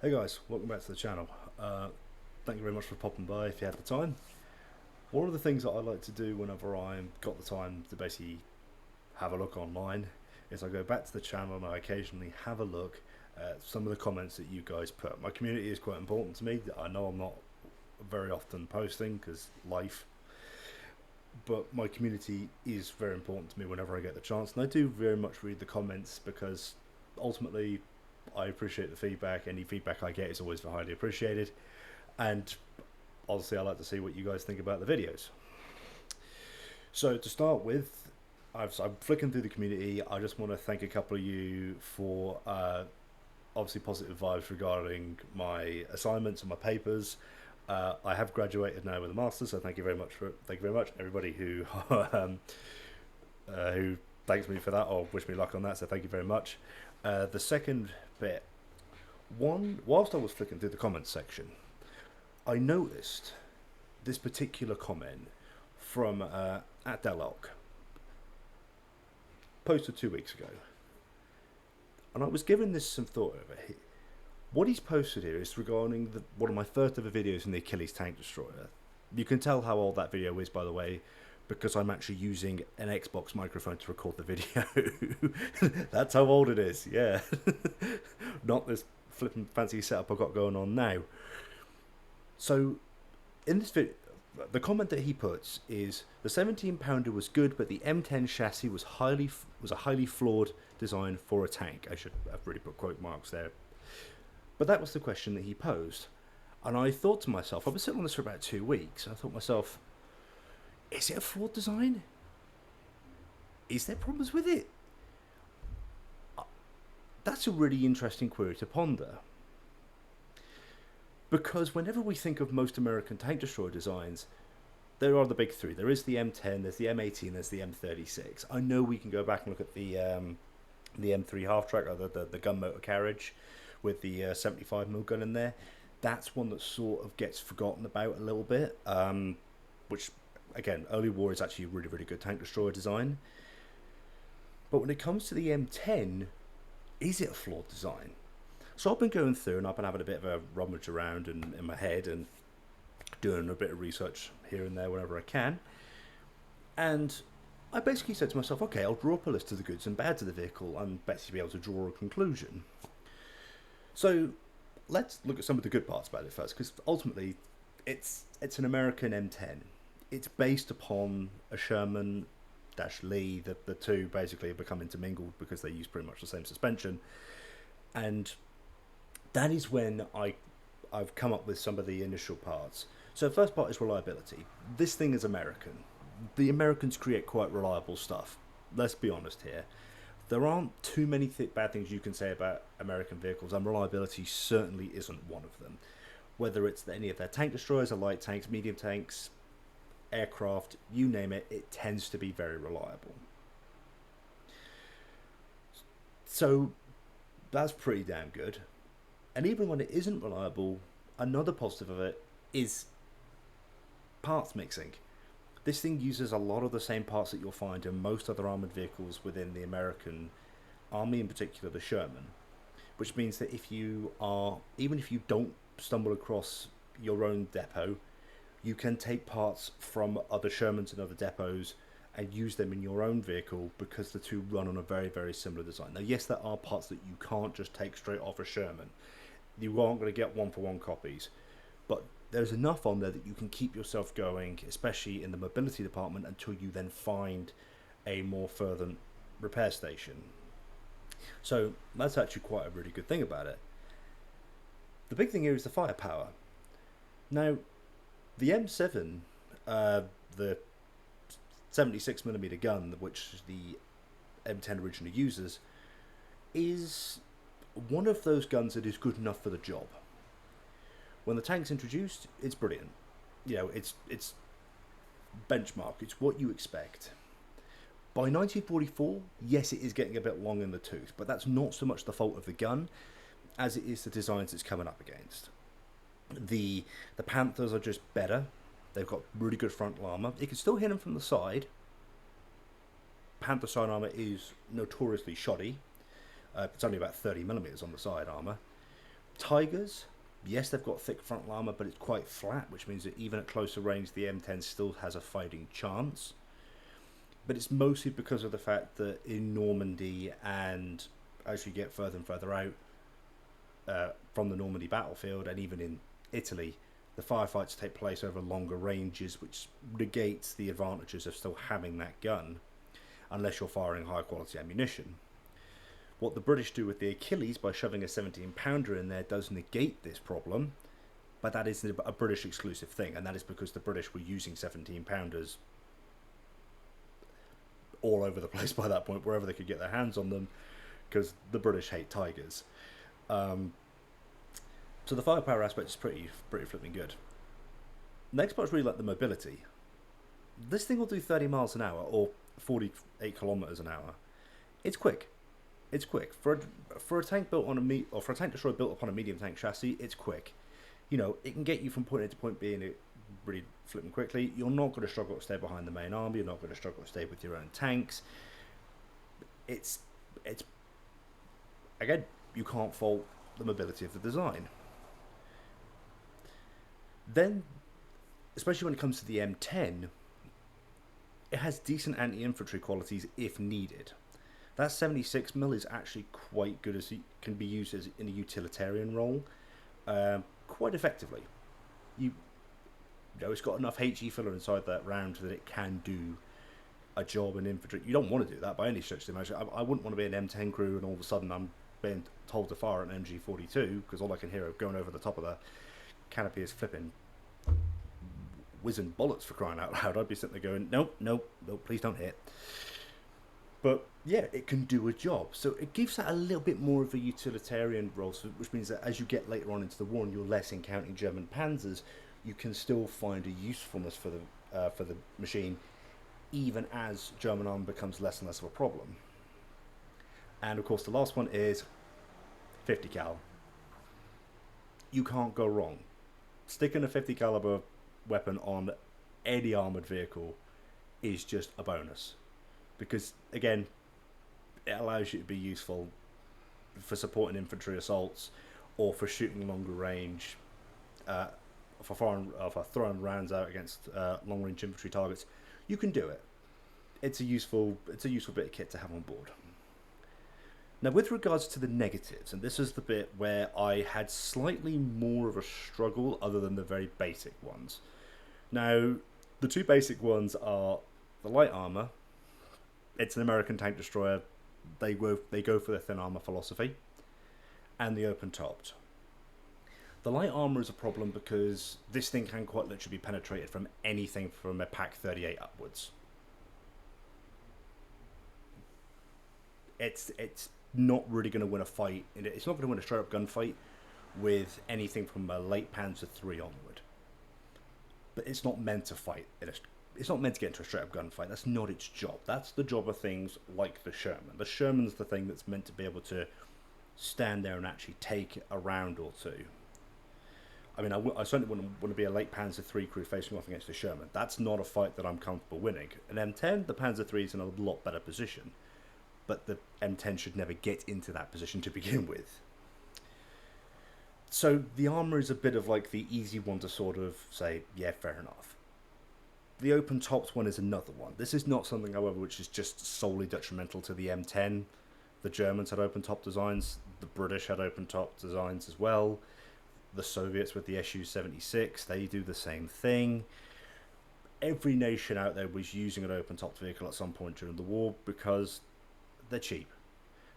Hey guys, welcome back to the channel. Thank you very much for popping by if you had the time. One of the things that I like to do whenever I've got the time to basically have a look online is I go back to the channel and I occasionally have a look at some of the comments that you guys put. My community is quite important to me. I know I'm not very often posting because life, but my community is very important to me whenever I get the chance, and I do very much read the comments because ultimately I appreciate the feedback. Any feedback I get is always highly appreciated, and obviously I like to see what you guys think about the videos. So to start with, I'm flicking through the community. I just want to thank a couple of you for obviously positive vibes regarding my assignments and my papers. I have graduated now with a master's, so thank you very much everybody who thanks me for that or wish me luck on that. So thank you very much. The second bit, whilst I was flicking through the comments section, I noticed this particular comment from at Delok, posted 2 weeks ago, and I was giving this some thought over here. What he's posted here is regarding one of my first ever videos in the Achilles tank destroyer. You can tell how old that video is, by the way, because I'm actually using an Xbox microphone to record the video. That's how old it is, yeah. Not this flipping fancy setup I've got going on now. So, in this video, the comment that he puts is the 17-pounder was good, but the M10 chassis was a highly flawed design for a tank. I should have really put quote marks there. But that was the question that he posed. And I thought to myself, I've been sitting on this for about 2 weeks. I thought to myself, is it a flawed design? Is there problems with it? That's a really interesting query to ponder. Because whenever we think of most American tank destroyer designs, there are the big three. There is the M10, there's the M18, there's the M36. I know we can go back and look at the M3 half-track, or the gun motor carriage, with the 75mm gun in there. That's one that sort of gets forgotten about a little bit, which, again, early war is actually a really, really good tank destroyer design. But when it comes to the M10, is it a flawed design? So I've been going through and I've been having a bit of a rummage around in my head and doing a bit of research here and there whenever I can. And I basically said to myself, okay, I'll draw up a list of the goods and bads of the vehicle and basically be able to draw a conclusion. So let's look at some of the good parts about it first, because ultimately it's an American M10. It's based upon a Sherman Lee. The two basically have become intermingled because they use pretty much the same suspension. And that is when I've come up with some of the initial parts. So the first part is reliability. This thing is American. The Americans create quite reliable stuff. Let's be honest here. There aren't too many bad things you can say about American vehicles, and reliability certainly isn't one of them. Whether it's any of their tank destroyers or light tanks, medium tanks, aircraft, you name it, it tends to be very reliable. So that's pretty damn good. And even when it isn't reliable, another positive of it is parts mixing. This thing uses a lot of the same parts that you'll find in most other armoured vehicles within the American Army, in particular the Sherman, which means that even if you don't stumble across your own depot, you can take parts from other Shermans and other depots and use them in your own vehicle because the two run on a very, very similar design. Now, yes, there are parts that you can't just take straight off a Sherman. You aren't going to get one-for-one copies, but there's enough on there that you can keep yourself going, especially in the mobility department, until you then find a more fervent repair station. So that's actually quite a really good thing about it. The big thing here is the firepower. Now, the M7, the 76mm gun, which the M10 originally uses, is one of those guns that is good enough for the job. When the tank's introduced, it's brilliant. You know, it's benchmark. It's what you expect. By 1944, yes, it is getting a bit long in the tooth, but that's not so much the fault of the gun as it is the designs it's coming up against. The Panthers are just better. They've got really good frontal armour. You can still hit them from the side. Panther side armour is notoriously shoddy. It's only about 30mm on the side armour. Tigers, yes, they've got thick frontal armour, but it's quite flat, which means that even at closer range, the M10 still has a fighting chance. But it's mostly because of the fact that in Normandy, and as you get further and further out from the Normandy battlefield, and even in Italy, the firefights take place over longer ranges, which negates the advantages of still having that gun, unless you're firing high quality ammunition. What the British do with the Achilles by shoving a 17-pounder in there does negate this problem, but that is a British exclusive thing, and that is because the British were using 17-pounders all over the place by that point, wherever they could get their hands on them, because the British hate Tigers. So the firepower aspect is pretty flipping good. Next part's really like the mobility. This thing will do 30 miles an hour, or 48 kilometers an hour. It's quick. It's quick for a tank built on for a tank destroyer built upon a medium tank chassis. It's quick. You know, it can get you from point A to point B and it really flipping quickly. You're not going to struggle to stay behind the main army. You're not going to struggle to stay with your own tanks. It's again, you can't fault the mobility of the design. Then, especially when it comes to the M10, it has decent anti-infantry qualities if needed. That 76mm is actually quite good, as it can be used as in a utilitarian role quite effectively. You know, it's got enough HE filler inside that round that it can do a job in infantry. You don't want to do that by any stretch of the imagination. I wouldn't want to be an M10 crew and all of a sudden I'm being told to fire an MG42 because all I can hear going over the top of the canopy is flipping whizzing bullets, for crying out loud. I'd be sitting there going, nope, please don't hit. But yeah, it can do a job. So it gives that a little bit more of a utilitarian role, which means that as you get later on into the war and you're less encountering German panzers, you can still find a usefulness for the machine, even as German armor becomes less and less of a problem. And of course, the last one is 50 cal. You can't go wrong. Sticking a 50 caliber weapon on any armored vehicle is just a bonus. Because, again, it allows you to be useful for supporting infantry assaults or for shooting longer range, for throwing rounds out against long-range infantry targets. You can do it. It's a useful bit of kit to have on board. Now, with regards to the negatives, and this is the bit where I had slightly more of a struggle other than the very basic ones. Now, the two basic ones are the light armor. It's an American tank destroyer. They go for the thin armor philosophy, and the open-topped. The light armor is a problem because this thing can quite literally be penetrated from anything from a Pak 38 upwards. It's not really going to win a fight. It's not going to win a straight-up gunfight with anything from a late Panzer III onward. But it's not meant to fight. It's not meant to get into a straight-up gunfight. That's not its job. That's the job of things like the Sherman. The Sherman's the thing that's meant to be able to stand there and actually take a round or two. I mean, I certainly wouldn't want to be a late Panzer III crew facing off against the Sherman. That's not a fight that I'm comfortable winning. An M10, the Panzer III is in a lot better position. But the M10 should never get into that position to begin with. So the armor is a bit of like the easy one to sort of say, yeah, fair enough. The open-topped one is another one. This is not something, however, which is just solely detrimental to the M10. The Germans had open-top designs. The British had open-top designs as well. The Soviets with the Su-76, they do the same thing. Every nation out there was using an open-topped vehicle at some point during the war because they're cheap.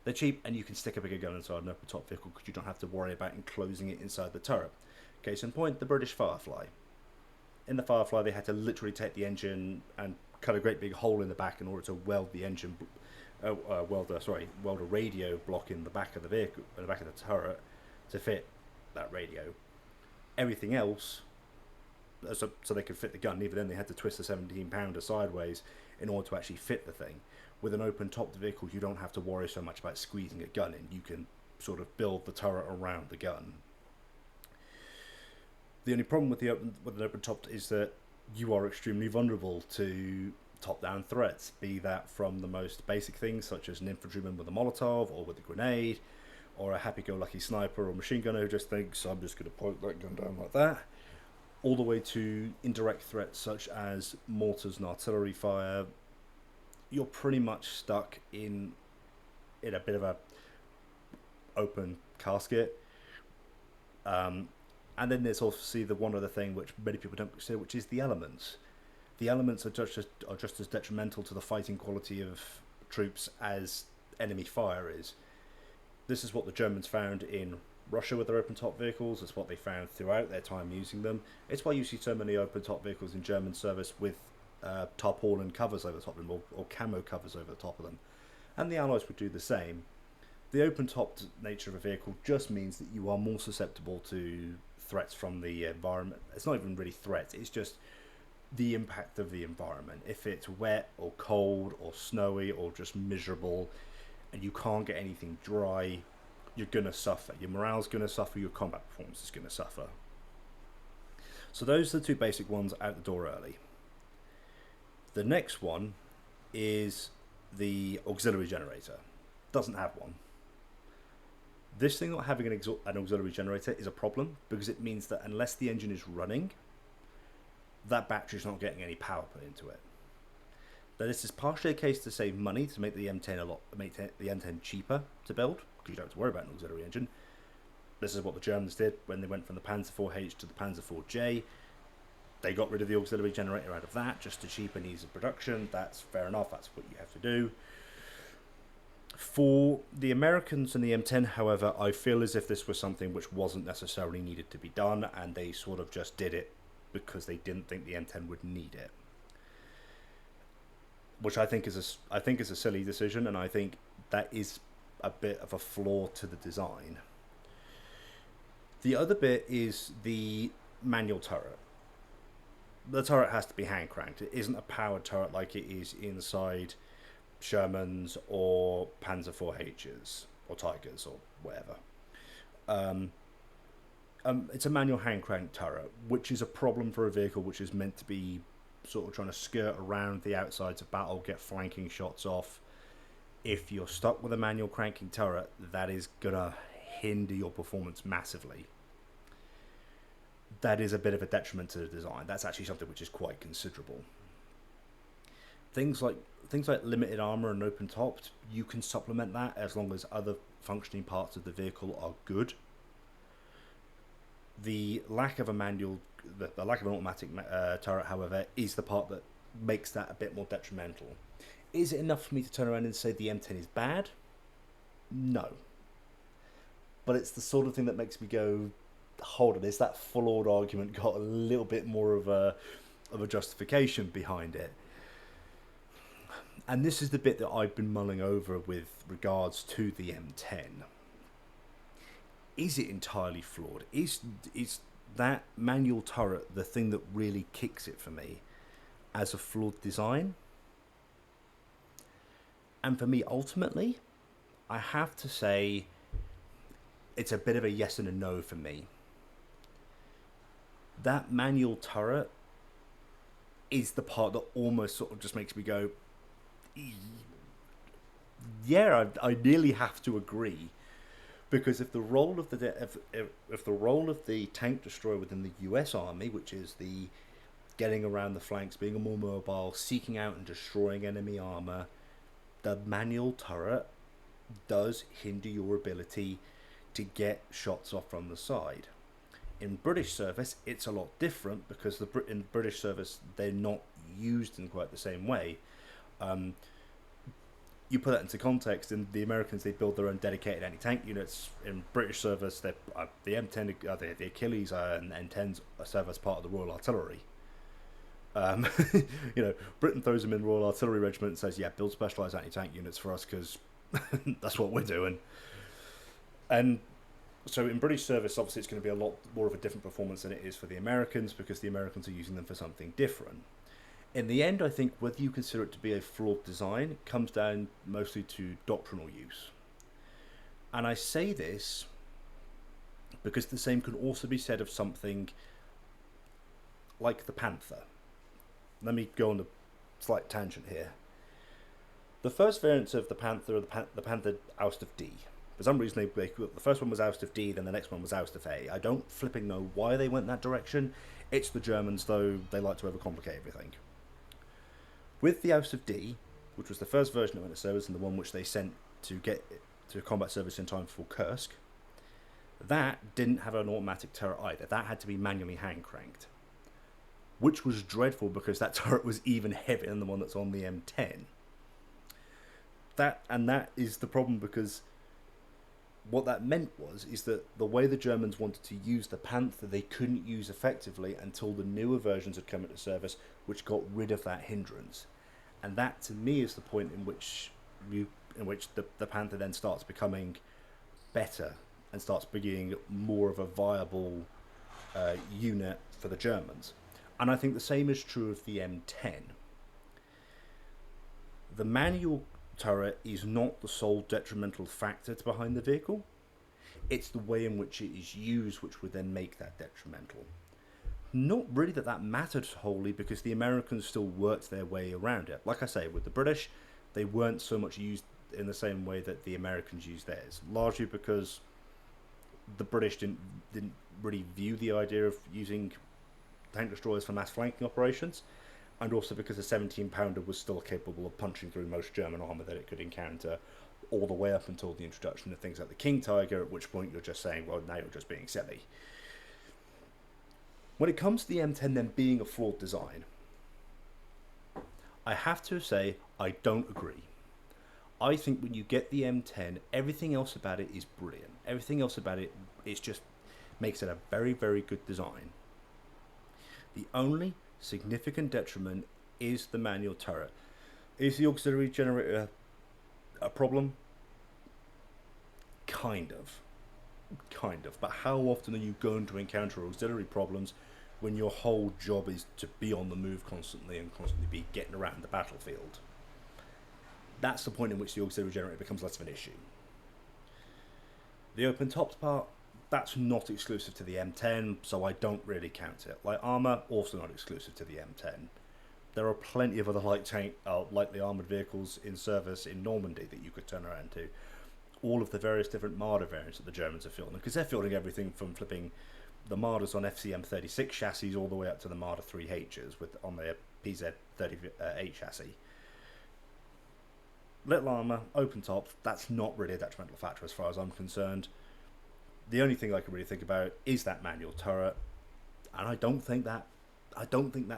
They're cheap, and you can stick a bigger gun inside an open-top vehicle because you don't have to worry about enclosing it inside the turret. Case in point, the British Firefly. In the Firefly, they had to literally take the engine and cut a great big hole in the back in order to weld the engine, weld a radio block in the back of the vehicle, in the back of the turret, to fit that radio. Everything else, so they could fit the gun. Even then, they had to twist the 17-pounder sideways in order to actually fit the thing. With an open-topped vehicle, you don't have to worry so much about squeezing a gun in. You can sort of build the turret around the gun. The only problem with an open-topped is that you are extremely vulnerable to top-down threats, be that from the most basic things, such as an infantryman with a Molotov or with a grenade, or a happy-go-lucky sniper or machine gunner who just thinks, I'm just going to point that gun down like that, all the way to indirect threats such as mortars and artillery fire. You're pretty much stuck in a bit of a open casket. And then there's obviously the one other thing which many people don't consider, which is the elements. The elements are just as detrimental to the fighting quality of troops as enemy fire is. This is what the Germans found in Russia with their open-top vehicles. It's what they found throughout their time using them. It's why you see so many open-top vehicles in German service with tarpaulin covers over the top of them, or camo covers over the top of them. And the Allies would do the same. The open-topped nature of a vehicle just means that you are more susceptible to threats from the environment. It's not even really threats, it's just the impact of the environment. If it's wet or cold or snowy or just miserable and you can't get anything dry, you're going to suffer. Your morale's going to suffer, your combat performance is going to suffer. So those are the two basic ones out the door early. The next one is the auxiliary generator. Doesn't have one. This thing not having an auxiliary generator is a problem, because it means that unless the engine is running, that battery's not getting any power put into it. Now, this is partially a case to save money, to make the M10 cheaper to build, because you don't have to worry about an auxiliary engine. This is what the Germans did when they went from the Panzer IV-H to the Panzer IV-J. They got rid of the auxiliary generator out of that, just to cheapen ease of production. That's fair enough, that's what you have to do. For the Americans and the M10, however, I feel as if this was something which wasn't necessarily needed to be done, and they sort of just did it because they didn't think the M10 would need it. Which I think is a silly decision, and I think that is a bit of a flaw to the design. The other bit is the manual turret. The turret has to be hand cranked. It isn't a powered turret like it is inside Shermans or Panzer IV-H's or Tigers or whatever. It's a manual hand crank turret, which is a problem for a vehicle which is meant to be sort of trying to skirt around the outsides of battle, get flanking shots off. If you're stuck with a manual cranking turret, that is gonna hinder your performance massively. That is a bit of a detriment to the design. That's actually something which is quite considerable. Things like limited armor and open topped, you can supplement that as long as other functioning parts of the vehicle are good. The lack of a manual, the lack of an automatic turret, however, is the part that makes that a bit more detrimental. Is it enough for me to turn around and say the M10 is bad? No. But it's the sort of thing that makes me go, hold on, is that flawed argument got a little bit more of a justification behind it? And this is the bit that I've been mulling over with regards to the M10. Is it entirely flawed? Is that manual turret the thing that really kicks it for me as a flawed design? And for me, ultimately, I have to say it's a bit of a yes and a no for me. That manual turret is the part that almost sort of just makes me go, yeah, I nearly have to agree, because if the role of the tank destroyer within the US Army, which is the getting around the flanks, being more mobile, seeking out and destroying enemy armor, the manual turret does hinder your ability to get shots off from the side. In British service, it's a lot different, because in British service they're not used in quite the same way. You put that into context, in the Americans, they build their own dedicated anti-tank units. In British service, the M10, the Achilles and M10s serve as part of the Royal Artillery. Britain throws them in Royal Artillery Regiment and says, yeah, build specialised anti-tank units for us, because that's what we're doing. And so in British service, obviously it's going to be a lot more of a different performance than it is for the Americans, because the Americans are using them for something different. In the end, I think whether you consider it to be a flawed design comes down mostly to doctrinal use. And I say this because the same can also be said of something like the Panther. Let me go on a slight tangent here. The first variants of the Panther are the Panther Oust of D. For some reason, the first one was oust of D, then the next one was oust of A. I don't flipping know why they went that direction. It's the Germans, though, they like to overcomplicate everything. With the oust of D, which was the first version of Winter Service and the one which they sent to get to combat service in time for Kursk, that didn't have an automatic turret either. That had to be manually hand cranked, which was dreadful because that turret was even heavier than the one that's on the M10. That is the problem, because what that meant is that the way the Germans wanted to use the Panther, they couldn't use effectively until the newer versions had come into service, which got rid of that hindrance. And that, to me, is the point in which the Panther then starts becoming better and starts being more of a viable unit for the Germans. And I think the same is true of the M10. The manual turret is not the sole detrimental factor behind the vehicle. It's the way in which it is used which would then make that detrimental. Not really that mattered wholly, because the Americans still worked their way around it. Like I say, with the British, they weren't so much used in the same way that the Americans used theirs, largely because the British didn't really view the idea of using tank destroyers for mass flanking operations, and also because the 17-pounder was still capable of punching through most German armour that it could encounter, all the way up until the introduction of things like the King Tiger, at which point you're just saying, well, now you're just being silly. When it comes to the M10 then being a flawed design, I have to say I don't agree. I think when you get the M10, everything else about it is brilliant. Everything else about it is just makes it a very, very good design. The only significant detriment is the manual turret. Is the auxiliary generator a problem? Kind of. But how often are you going to encounter auxiliary problems when your whole job is to be on the move constantly and constantly be getting around the battlefield? That's the point in which the auxiliary generator becomes less of an issue. The open tops part, that's not exclusive to the M10, so I don't really count it. Light armour, also not exclusive to the M10. There are plenty of other lightly armoured vehicles in service in Normandy that you could turn around to. All of the various different Marder variants that the Germans are fielding, because they're fielding everything from flipping the Marders on FCM36 chassis all the way up to the Marder 3Hs on their PZ38 chassis. Little armour, open top, that's not really a detrimental factor as far as I'm concerned. The only thing I can really think about is that manual turret, and I don't think that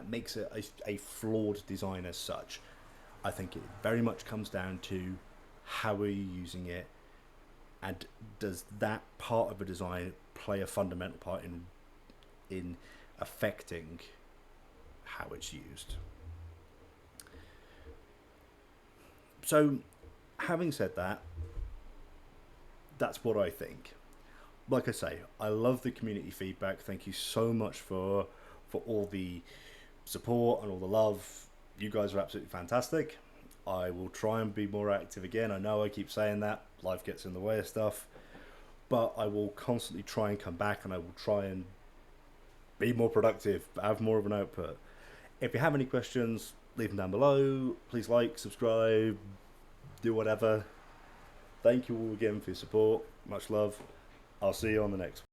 makes it a flawed design as such. I think it very much comes down to how are you using it, and does that part of a design play a fundamental part in affecting how it's used. So, having said that, that's what I think. Like I say, I love the community feedback. Thank you so much for all the support and all the love. You guys are absolutely fantastic. I will try and be more active again. I know I keep saying that. Life gets in the way of stuff. But I will constantly try and come back, and I will try and be more productive, have more of an output. If you have any questions, leave them down below. Please like, subscribe, do whatever. Thank you all again for your support. Much love. I'll see you on the next one.